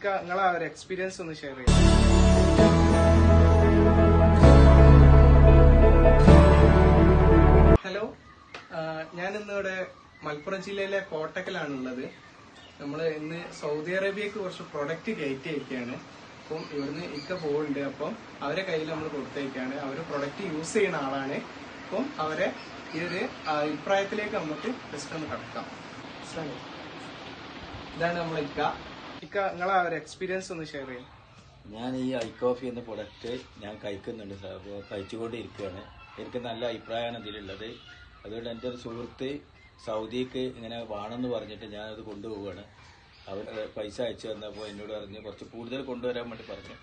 നിങ്ങളെ ഒരു എക്സ്പീരിയൻസ് ഒന്ന് ഷെയർ ചെയ്യാം. ഹലോ, ഞാൻ ഇന്നിവിടെ മലപ്പുറം ജില്ലയിലെ കോട്ടക്കലാണുള്ളത്. നമ്മൾ ഇന്ന് സൗദി അറേബ്യക്ക് കുറച്ച് പ്രൊഡക്റ്റ് കയറ്റി അയക്കുകയാണ്. അപ്പം ഇവിടുന്ന് ഇക്ക പോകുന്നുണ്ട്. അപ്പം അവരെ കയ്യിൽ നമ്മൾ കൊടുത്തയക്കാണ്. അവർ പ്രൊഡക്റ്റ് യൂസ് ചെയ്യുന്ന ആളാണ്. അപ്പം അവരെ ഈ ഒരു അഭിപ്രായത്തിലേക്ക് നമുക്ക് ജസ്റ്റ് ഒന്ന് കടക്കാം. ഇതാണ് നമ്മളെ ഇക്ക. നിങ്ങളെ ഒരു എക്സ്പീരിയൻസ് ഒന്ന് ഷെയർ ചെയ്യാം. ഞാൻ ഈ ഐക്കോഫി എന്ന പ്രൊഡക്റ്റ് ഞാൻ കഴിക്കുന്നുണ്ട് സാർ. അപ്പോൾ കഴിച്ചുകൊണ്ടിരിക്കുകയാണ്. എനിക്ക് നല്ല അഭിപ്രായമാണ് ഇതിലുള്ളത്. അതുകൊണ്ട് എൻ്റെ ഒരു സുഹൃത്ത് സൗദിക്ക് ഇങ്ങനെ വേണമെന്ന് പറഞ്ഞിട്ട് ഞാനത് കൊണ്ടുപോവുകയാണ്. അവർ പൈസ അയച്ചു തന്നപ്പോൾ എന്നോട് പറഞ്ഞ് കുറച്ച് കൂടുതൽ കൊണ്ടുവരാൻ വേണ്ടി പറഞ്ഞു.